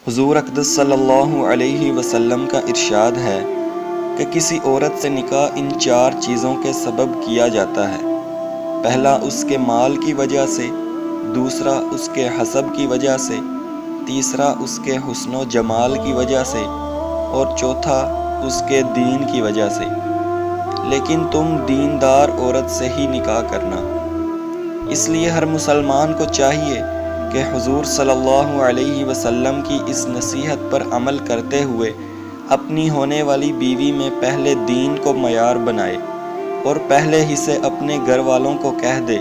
حضور اقدس صلی اللہ علیہ وسلم کا ارشاد ہے کہ کسی عورت سے نکاح ان 4 چیزوں کے سبب کیا جاتا ہے۔ پہلا اس کے مال کی وجہ سے، دوسرا اس کے حسب کی وجہ سے، تیسرا اس کے حسن و جمال کی وجہ سے، اور چوتھا اس کے دین کی وجہ سے۔ لیکن تم دیندار عورت سے ہی نکاح کرنا۔ اس لیے ہر مسلمان کو چاہیے کہ حضور صلی اللہ علیہ وسلم کی اس نصیحت پر عمل کرتے ہوئے اپنی ہونے والی بیوی میں پہلے دین کو معیار بنائے، اور پہلے ہی سے اپنے گھر والوں کو کہہ دے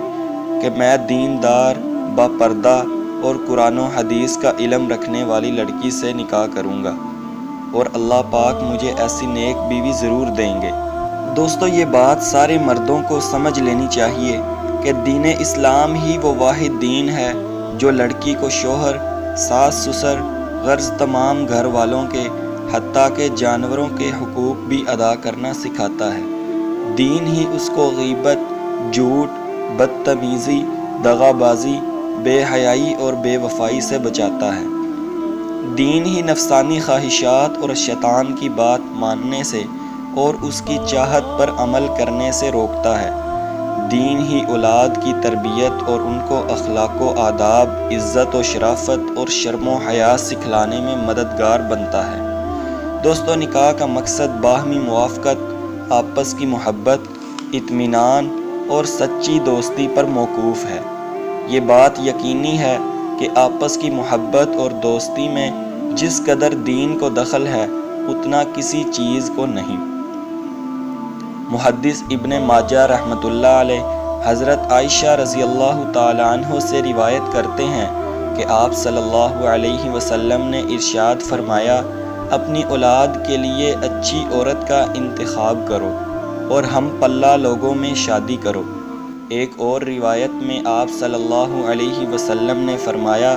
کہ میں دیندار، با پردہ اور قرآن و حدیث کا علم رکھنے والی لڑکی سے نکاح کروں گا، اور اللہ پاک مجھے ایسی نیک بیوی ضرور دیں گے۔ دوستو، یہ بات سارے مردوں کو سمجھ لینی چاہیے کہ دین اسلام ہی وہ واحد دین ہے جو لڑکی کو شوہر، ساس سسر، غرض تمام گھر والوں کے، حتیٰ کہ جانوروں کے حقوق بھی ادا کرنا سکھاتا ہے۔ دین ہی اس کو غیبت، جھوٹ، بدتمیزی، دغا بازی، بے حیائی اور بے وفائی سے بچاتا ہے۔ دین ہی نفسانی خواہشات اور شیطان کی بات ماننے سے اور اس کی چاہت پر عمل کرنے سے روکتا ہے۔ دین ہی اولاد کی تربیت اور ان کو اخلاق و آداب، عزت و شرافت اور شرم و حیا سکھلانے میں مددگار بنتا ہے۔ دوستو، نکاح کا مقصد باہمی موافقت، آپس کی محبت، اطمینان اور سچی دوستی پر موقوف ہے۔ یہ بات یقینی ہے کہ آپس کی محبت اور دوستی میں جس قدر دین کو دخل ہے اتنا کسی چیز کو نہیں۔ محدث ابن ماجہ رحمۃ اللہ علیہ حضرت عائشہ رضی اللہ تعالیٰ عنہ سے روایت کرتے ہیں کہ آپ صلی اللہ علیہ وسلم نے ارشاد فرمایا، اپنی اولاد کے لیے اچھی عورت کا انتخاب کرو اور ہم پلہ لوگوں میں شادی کرو۔ ایک اور روایت میں آپ صلی اللہ علیہ وسلم نے فرمایا،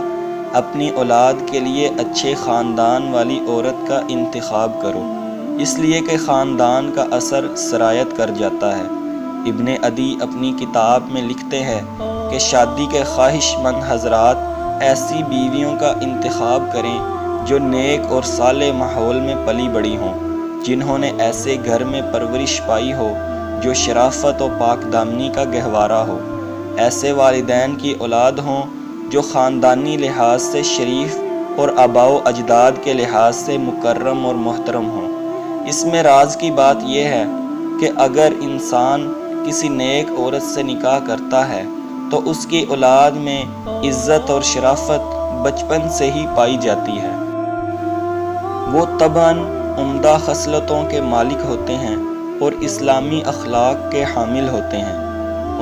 اپنی اولاد کے لیے اچھے خاندان والی عورت کا انتخاب کرو، اس لیے کہ خاندان کا اثر سرایت کر جاتا ہے۔ ابن عدی اپنی کتاب میں لکھتے ہیں کہ شادی کے خواہش مند حضرات ایسی بیویوں کا انتخاب کریں جو نیک اور صالح ماحول میں پلی بڑھی ہوں، جنہوں نے ایسے گھر میں پرورش پائی ہو جو شرافت و پاک دامنی کا گہوارہ ہو، ایسے والدین کی اولاد ہوں جو خاندانی لحاظ سے شریف اور آباء و اجداد کے لحاظ سے مکرم اور محترم ہوں۔ اس میں راز کی بات یہ ہے کہ اگر انسان کسی نیک عورت سے نکاح کرتا ہے تو اس کی اولاد میں عزت اور شرافت بچپن سے ہی پائی جاتی ہے۔ وہ طبعاً عمدہ خصلتوں کے مالک ہوتے ہیں اور اسلامی اخلاق کے حامل ہوتے ہیں۔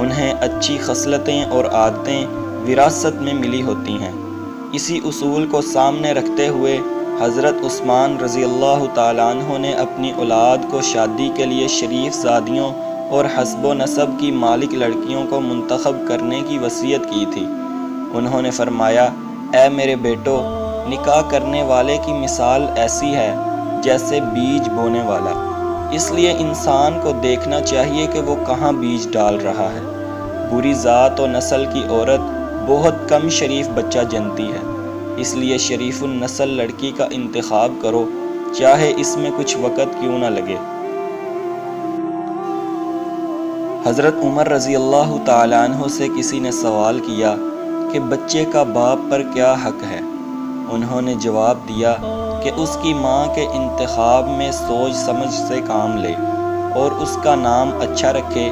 انہیں اچھی خصلتیں اور عادتیں وراثت میں ملی ہوتی ہیں۔ اسی اصول کو سامنے رکھتے ہوئے حضرت عثمان رضی اللہ تعالیٰ عنہ نے اپنی اولاد کو شادی کے لیے شریف زادیوں اور حسب و نسب کی مالک لڑکیوں کو منتخب کرنے کی وصیت کی تھی۔ انہوں نے فرمایا، اے میرے بیٹو، نکاح کرنے والے کی مثال ایسی ہے جیسے بیج بونے والا۔ اس لیے انسان کو دیکھنا چاہیے کہ وہ کہاں بیج ڈال رہا ہے۔ بری ذات و نسل کی عورت بہت کم شریف بچہ جنتی ہے، اس لیے شریف النسل لڑکی کا انتخاب کرو، چاہے اس میں کچھ وقت کیوں نہ لگے۔ حضرت عمر رضی اللہ تعالیٰ عنہ سے کسی نے سوال کیا کہ بچے کا باپ پر کیا حق ہے؟ انہوں نے جواب دیا کہ اس کی ماں کے انتخاب میں سوچ سمجھ سے کام لے اور اس کا نام اچھا رکھے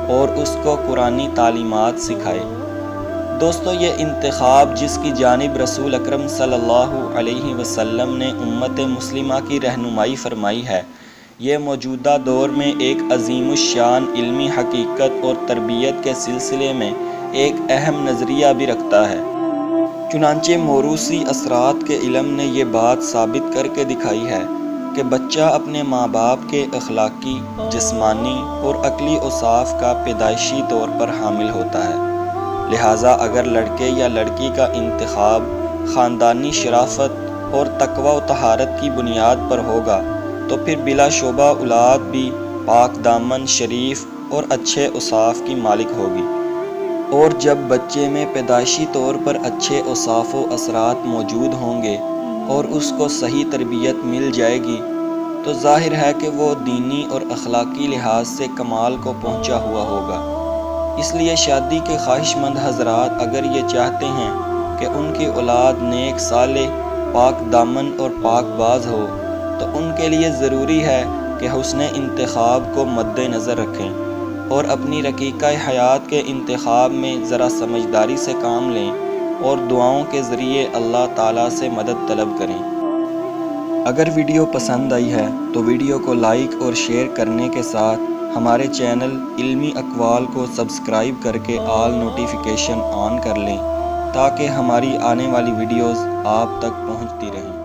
اور اس کو قرآنی تعلیمات سکھائے۔ دوستو، یہ انتخاب جس کی جانب رسول اکرم صلی اللہ علیہ وسلم نے امت مسلمہ کی رہنمائی فرمائی ہے، یہ موجودہ دور میں ایک عظیم الشان علمی حقیقت اور تربیت کے سلسلے میں ایک اہم نظریہ بھی رکھتا ہے۔ چنانچہ موروثی اثرات کے علم نے یہ بات ثابت کر کے دکھائی ہے کہ بچہ اپنے ماں باپ کے اخلاقی، جسمانی اور عقلی اوصاف کا پیدائشی طور پر حامل ہوتا ہے۔ لہٰذا اگر لڑکے یا لڑکی کا انتخاب خاندانی شرافت اور تقوی و طہارت کی بنیاد پر ہوگا تو پھر بلا شبہ اولاد بھی پاک دامن، شریف اور اچھے اوصاف کی مالک ہوگی۔ اور جب بچے میں پیدائشی طور پر اچھے اوصاف و اثرات موجود ہوں گے اور اس کو صحیح تربیت مل جائے گی تو ظاہر ہے کہ وہ دینی اور اخلاقی لحاظ سے کمال کو پہنچا ہوا ہوگا۔ اس لیے شادی کے خواہش مند حضرات اگر یہ چاہتے ہیں کہ ان کی اولاد نیک صالح، پاک دامن اور پاک باز ہو، تو ان کے لیے ضروری ہے کہ حسن انتخاب کو مد نظر رکھیں اور اپنی رقیقہ حیات کے انتخاب میں ذرا سمجھداری سے کام لیں اور دعاؤں کے ذریعے اللہ تعالیٰ سے مدد طلب کریں۔ اگر ویڈیو پسند آئی ہے تو ویڈیو کو لائک اور شیئر کرنے کے ساتھ ہمارے چینل علمی اقوال کو سبسکرائب کر کے آل نوٹیفیکیشن آن کر لیں تاکہ ہماری آنے والی ویڈیوز آپ تک پہنچتی رہیں۔